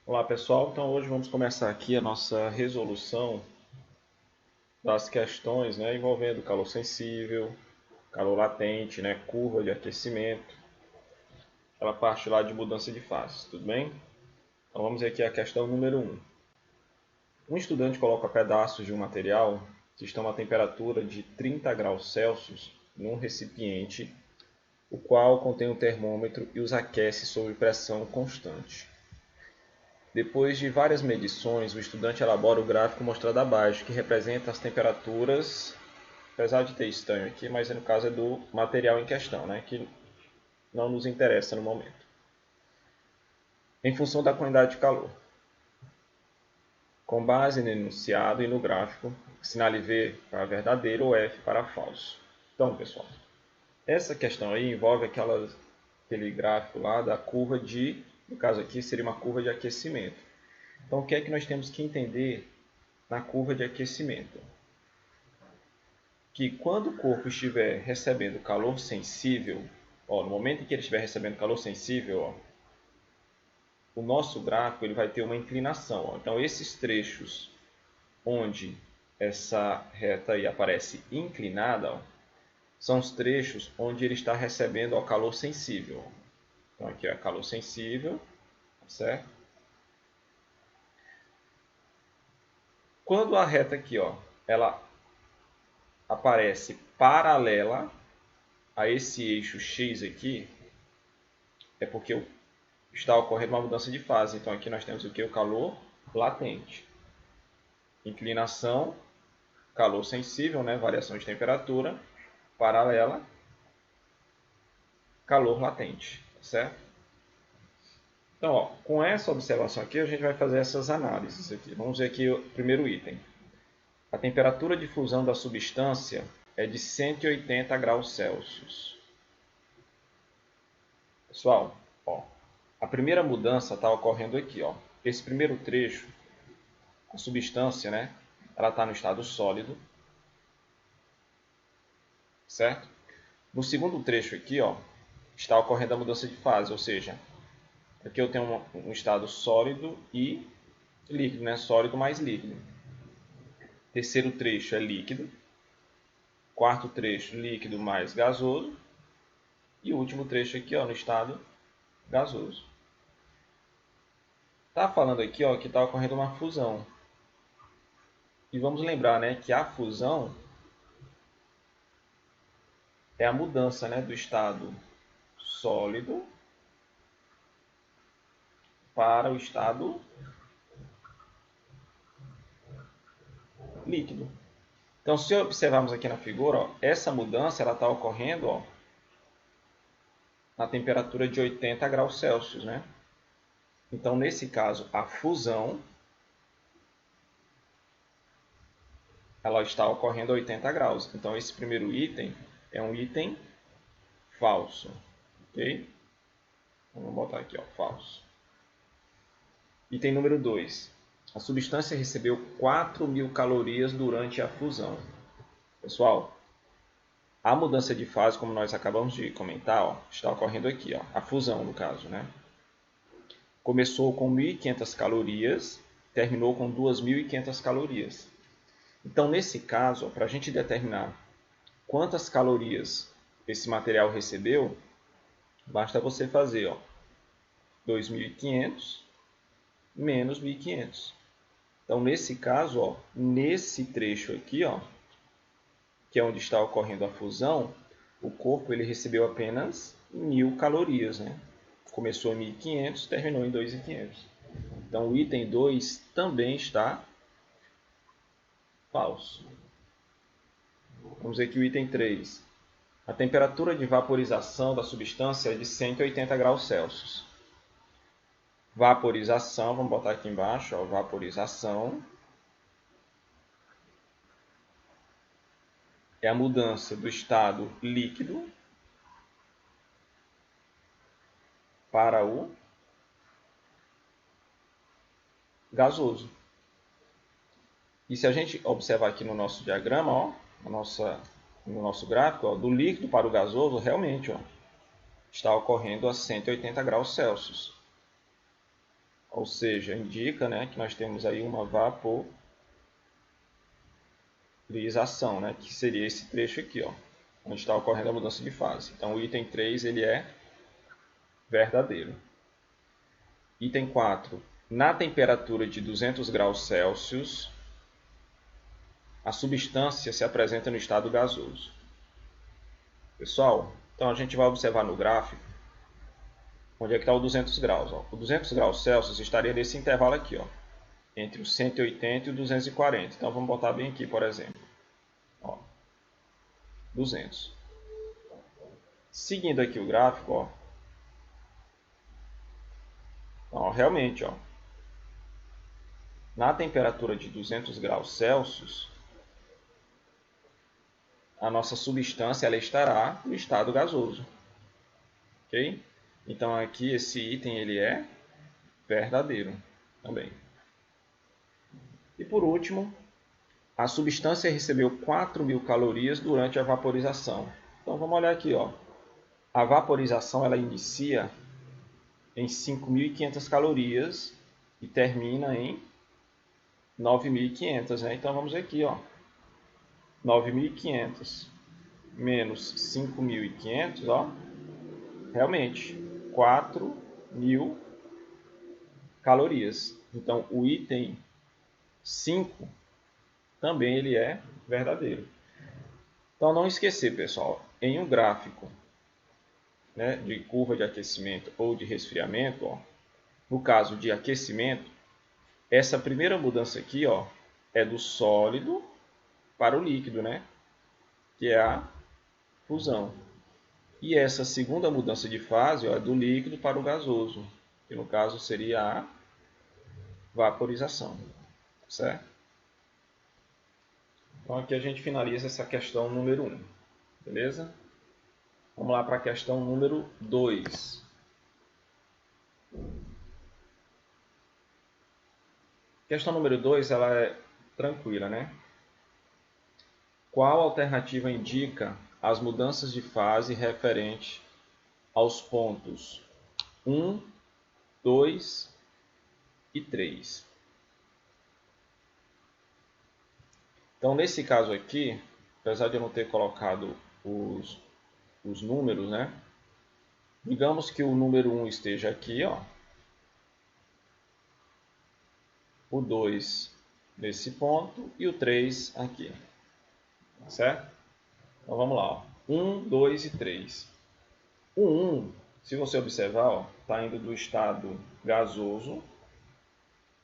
Olá pessoal, então hoje vamos começar aqui a nossa resolução das questões, envolvendo calor sensível, calor latente, curva de aquecimento, aquela parte lá de mudança de fases, tudo bem? Então vamos ver aqui a questão número 1. Um estudante coloca pedaços de um material que estão a temperatura de 30 graus Celsius num recipiente, o qual contém um termômetro e os aquece sob pressão constante. Depois de várias medições, o estudante elabora o gráfico mostrado abaixo, que representa as temperaturas, apesar de ter estranho aqui, mas no caso é do material em questão, que não nos interessa no momento, em função da quantidade de calor. Com base no enunciado e no gráfico, assinale V para verdadeiro ou F para falso. Então, pessoal, essa questão aí envolve aquele gráfico lá da curva de, no caso aqui seria uma curva de aquecimento. Então, o que é que nós temos que entender na curva de aquecimento? Que quando o corpo estiver recebendo calor sensível, no momento em que ele estiver recebendo calor sensível, o nosso gráfico ele vai ter uma inclinação. Então, esses trechos onde essa reta aí aparece inclinada, são os trechos onde ele está recebendo o calor sensível. Então, aqui é calor sensível, certo? Quando a reta aqui, ela aparece paralela a esse eixo X aqui, é porque está ocorrendo uma mudança de fase. Então aqui nós temos o que? O calor latente. Inclinação, calor sensível, variação de temperatura, paralela, calor latente, certo? Então, com essa observação aqui, a gente vai fazer essas análises aqui. Vamos ver aqui o primeiro item. A temperatura de fusão da substância é de 180 graus Celsius. Pessoal, a primeira mudança está ocorrendo aqui. Esse primeiro trecho, a substância, ela está no estado sólido, certo? No segundo trecho aqui, está ocorrendo a mudança de fase, ou seja, aqui eu tenho um estado sólido e líquido, sólido mais líquido. Terceiro trecho é líquido, quarto trecho líquido mais gasoso e o último trecho aqui, no estado gasoso. Está falando aqui, que está ocorrendo uma fusão. E vamos lembrar, que a fusão é a mudança, do estado sólido para o estado líquido. Então, se observarmos aqui na figura, essa mudança está ocorrendo na temperatura de 80 graus Celsius. Então, nesse caso, a fusão ela está ocorrendo a 80 graus. Então, esse primeiro item é um item falso. Ok? Vamos botar aqui, falso. Item número 2. A substância recebeu 4.000 calorias durante a fusão. Pessoal, a mudança de fase, como nós acabamos de comentar, está ocorrendo aqui. A fusão, no caso. Começou com 1.500 calorias, terminou com 2.500 calorias. Então, nesse caso, para a gente determinar quantas calorias esse material recebeu, basta você fazer 2.500 menos 1.500. Então, nesse caso, nesse trecho aqui, que é onde está ocorrendo a fusão, o corpo ele recebeu apenas 1.000 calorias. Começou em 1.500, terminou em 2.500. Então, o item 2 também está falso. Vamos ver aqui o item 3. A temperatura de vaporização da substância é de 180 graus Celsius. Vaporização, vamos botar aqui embaixo, vaporização é a mudança do estado líquido para o gasoso. E se a gente observar aqui no nosso diagrama, no nosso gráfico, do líquido para o gasoso, realmente está ocorrendo a 180 graus Celsius. ou seja, indica, né, que nós temos aí uma vaporização, né, que seria esse trecho aqui, ó, onde está ocorrendo a mudança de fase. Então o item 3 ele é verdadeiro. Item 4. Na temperatura de 200 graus Celsius, a substância se apresenta no estado gasoso. Pessoal, então a gente vai observar no gráfico onde é que está o 200 graus. Ó. O 200 graus Celsius estaria nesse intervalo aqui, ó, entre o 180 e o 240. Então vamos botar bem aqui, por exemplo. Ó, 200. Seguindo aqui o gráfico, ó, realmente, ó, na temperatura de 200 graus Celsius, a nossa substância ela estará no estado gasoso. Ok? Então aqui esse item ele é verdadeiro também. E por último, a substância recebeu 4.000 calorias durante a vaporização. Então vamos olhar aqui, ó. A vaporização ela inicia em 5.500 calorias e termina em 9.500, né? Então vamos ver aqui, ó. 9.500 menos 5.500, ó. Realmente, 4.000 calorias. Então o item 5 também ele é verdadeiro. Então não esquecer, pessoal, em um gráfico, né, de curva de aquecimento ou de resfriamento, ó, no caso de aquecimento, essa primeira mudança aqui, ó, é do sólido para o líquido, né, que é a fusão. E essa segunda mudança de fase, ó, é do líquido para o gasoso, que no caso seria a vaporização, certo? Então aqui a gente finaliza essa questão número 1, beleza? Vamos lá para a questão número 2. Questão número 2, ela é tranquila, né? Qual alternativa indica as mudanças de fase referente aos pontos 1, 2 e 3? Então, nesse caso aqui, apesar de eu não ter colocado os números, né? Digamos que o número 1 esteja aqui, ó. O 2 nesse ponto e o 3 aqui. Certo? Então vamos lá, ó. 1, 2 e 3. O 1, se você observar, está indo do estado gasoso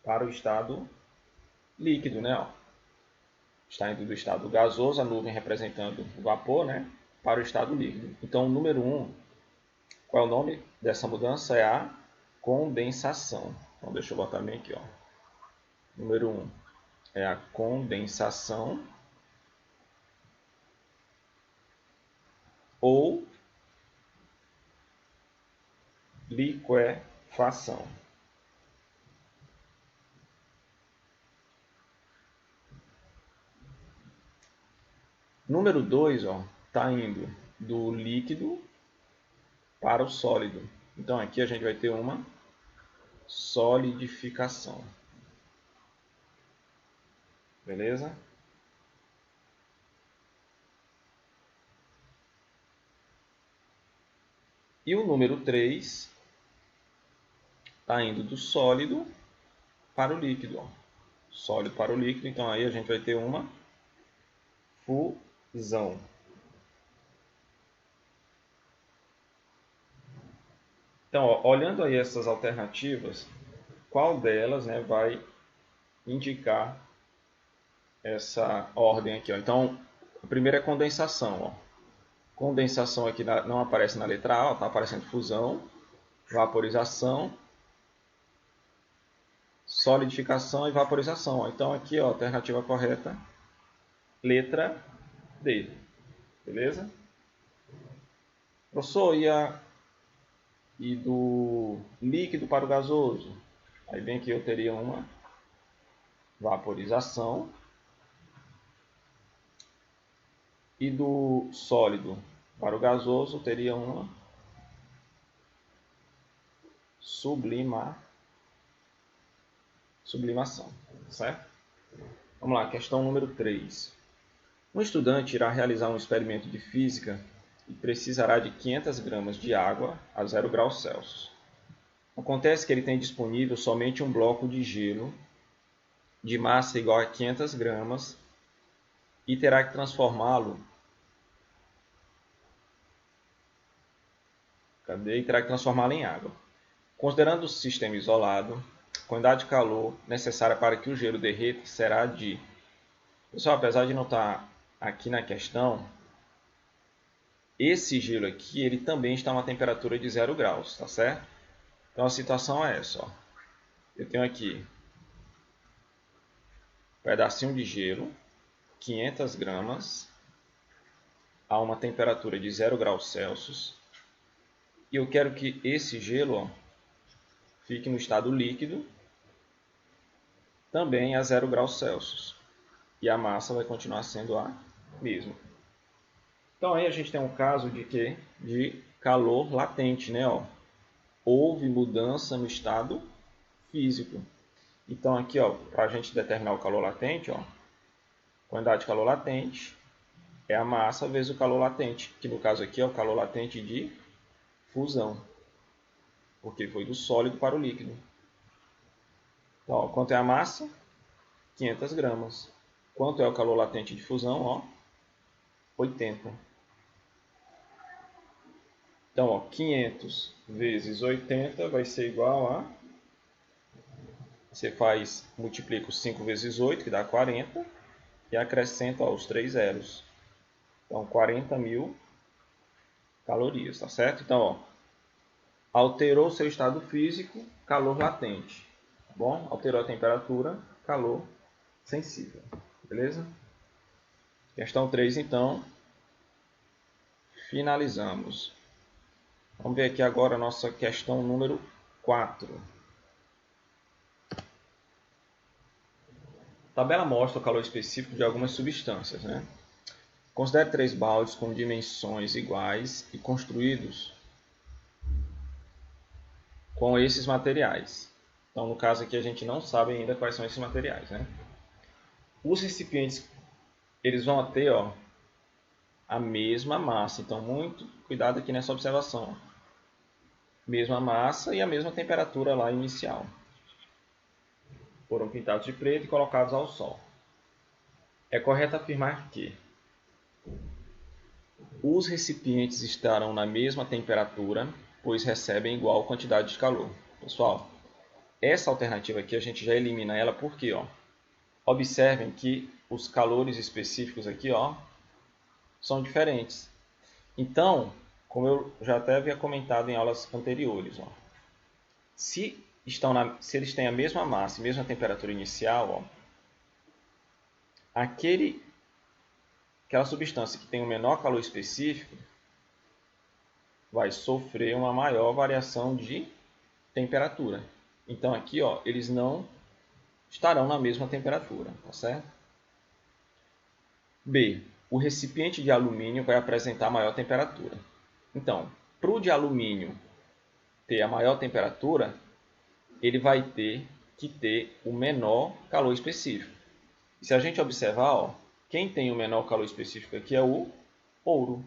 para o estado líquido, né? Ó. Está indo do estado gasoso, a nuvem representando o vapor, né? Para o estado líquido. Então, o número 1, qual é o nome dessa mudança? É a condensação. Então, deixa eu botar bem aqui, ó. Número 1 é a condensação ou liquefação. Número 2 está indo do líquido para o sólido. Então aqui a gente vai ter uma solidificação. Beleza? E o número 3 está indo do sólido para o líquido. Ó. Sólido para o líquido, então aí a gente vai ter uma fusão. Então, ó, olhando aí essas alternativas, qual delas, né, vai indicar essa ordem aqui? Ó? Então, a primeira é condensação. Ó. Condensação aqui não aparece na letra A, está aparecendo fusão, vaporização, solidificação e vaporização. Ó. Então, aqui, ó, a alternativa correta, letra D. Beleza? Professor, e do líquido para o gasoso? Aí bem que eu teria uma vaporização. E do sólido para o gasoso teria uma sublimação. sublimação, certo? Vamos lá, questão número 3. Um estudante irá realizar um experimento de física e precisará de 500 gramas de água a 0 graus Celsius. Acontece que ele tem disponível somente um bloco de gelo de massa igual a 500 gramas e terá que transformá-lo em água. Considerando o sistema isolado, a quantidade de calor necessária para que o gelo derreta será de... Pessoal, apesar de não estar aqui na questão, esse gelo aqui ele também está a uma temperatura de 0 graus, tá certo? Então a situação é essa, ó. Eu tenho aqui um pedacinho de gelo, 500 gramas, a uma temperatura de 0 graus Celsius. E eu quero que esse gelo, ó, fique no estado líquido, também a 0 graus Celsius. E a massa vai continuar sendo a mesma. Então aí a gente tem um caso de quê? De calor latente, né? Ó. Houve mudança no estado físico. Então aqui, ó, para a gente determinar o calor latente, ó, quantidade de calor latente é a massa vezes o calor latente, que no caso aqui é o calor latente de fusão, porque foi do sólido para o líquido. Então, ó, quanto é a massa? 500 gramas. Quanto é o calor latente de fusão? Ó, 80. Então, ó, 500 vezes 80 vai ser igual a... Você multiplica os 5 vezes 8, que dá 40, e acrescenta, ó, os 3 zeros. Então, 40.000 calorias, tá certo? Então, ó, alterou seu estado físico, calor latente. Tá bom? Alterou a temperatura, calor sensível. Beleza? Questão 3, então. Finalizamos. Vamos ver aqui agora a nossa questão número 4. A tabela mostra o calor específico de algumas substâncias, né? Considere 3 baldes com dimensões iguais e construídos com esses materiais. Então, no caso aqui, a gente não sabe ainda quais são esses materiais, né? Os recipientes, eles vão ter, ó, a mesma massa. Então, muito cuidado aqui nessa observação. Mesma massa e a mesma temperatura lá inicial. Foram pintados de preto e colocados ao sol. É correto afirmar que os recipientes estarão na mesma temperatura, pois recebem igual quantidade de calor. Pessoal, essa alternativa aqui a gente já elimina ela porque, ó, observem que os calores específicos aqui, ó, são diferentes. Então, como eu já até havia comentado em aulas anteriores, ó, se eles têm a mesma massa e mesma temperatura inicial, ó, aquela substância que tem o menor calor específico vai sofrer uma maior variação de temperatura. Então aqui, ó, eles não estarão na mesma temperatura, tá certo? B. O recipiente de alumínio vai apresentar maior temperatura. Então, para o de alumínio ter a maior temperatura, ele vai ter que ter o menor calor específico. E se a gente observar, ó, quem tem o menor calor específico aqui é o ouro.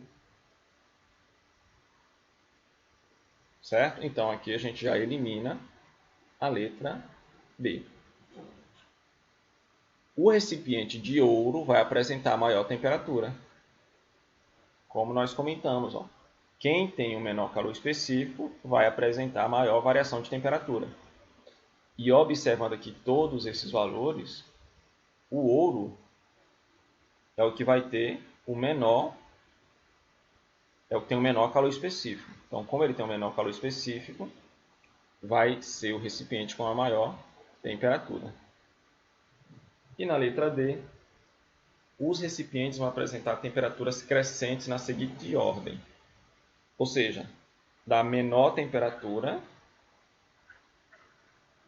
Certo? Então aqui a gente já elimina a letra B. O recipiente de ouro vai apresentar maior temperatura. Como nós comentamos, ó, quem tem o menor calor específico vai apresentar maior variação de temperatura. E observando aqui todos esses valores, o ouro é o que vai ter o menor, é o que tem o menor calor específico. Então, como ele tem o menor calor específico, vai ser o recipiente com a maior temperatura. E na letra D, os recipientes vão apresentar temperaturas crescentes na seguinte ordem. Ou seja, da menor temperatura,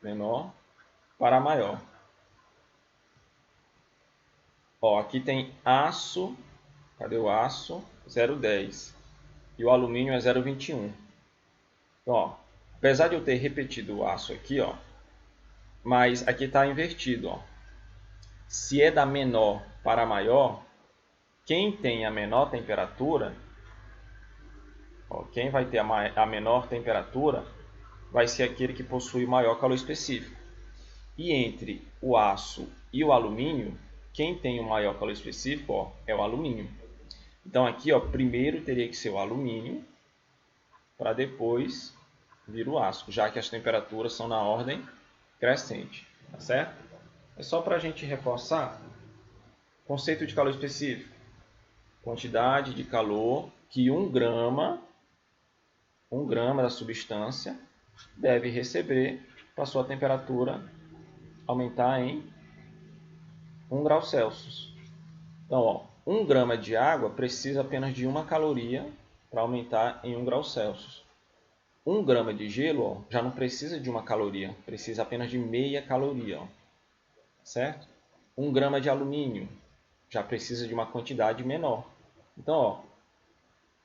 menor, para a maior. Ó, aqui tem aço, cadê o aço? 0,10. E o alumínio é 0,21. Então, ó, apesar de eu ter repetido o aço aqui, ó, Mas aqui está invertido. Ó. Se é da menor para a maior, quem tem a menor temperatura, ó, quem vai ter a menor temperatura, vai ser aquele que possui maior calor específico. E entre o aço e o alumínio, quem tem o maior calor específico, ó, é o alumínio. Então aqui, ó, primeiro teria que ser o alumínio, para depois vir o aço, já que as temperaturas são na ordem crescente, tá certo? É só para a gente reforçar o conceito de calor específico. Quantidade de calor que 1 grama da substância deve receber para sua temperatura aumentar em 1 grau Celsius. Então, ó, 1 grama de água precisa apenas de 1 caloria para aumentar em 1 grau Celsius. 1 grama de gelo, ó, já não precisa de 1 caloria, precisa apenas de meia caloria, ó, certo? 1 grama de alumínio já precisa de uma quantidade menor. Então, ó,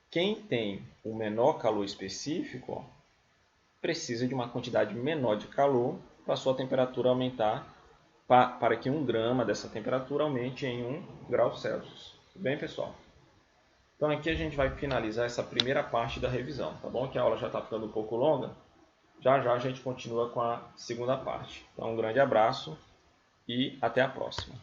quem tem o menor calor específico, ó, precisa de uma quantidade menor de calor para a sua temperatura aumentar, para que 1 grama dessa temperatura aumente em 1 grau Celsius. Tudo bem, pessoal? Então aqui a gente vai finalizar essa primeira parte da revisão, tá bom? Que a aula já está ficando um pouco longa. Já já a gente continua com a segunda parte. Então um grande abraço e até a próxima.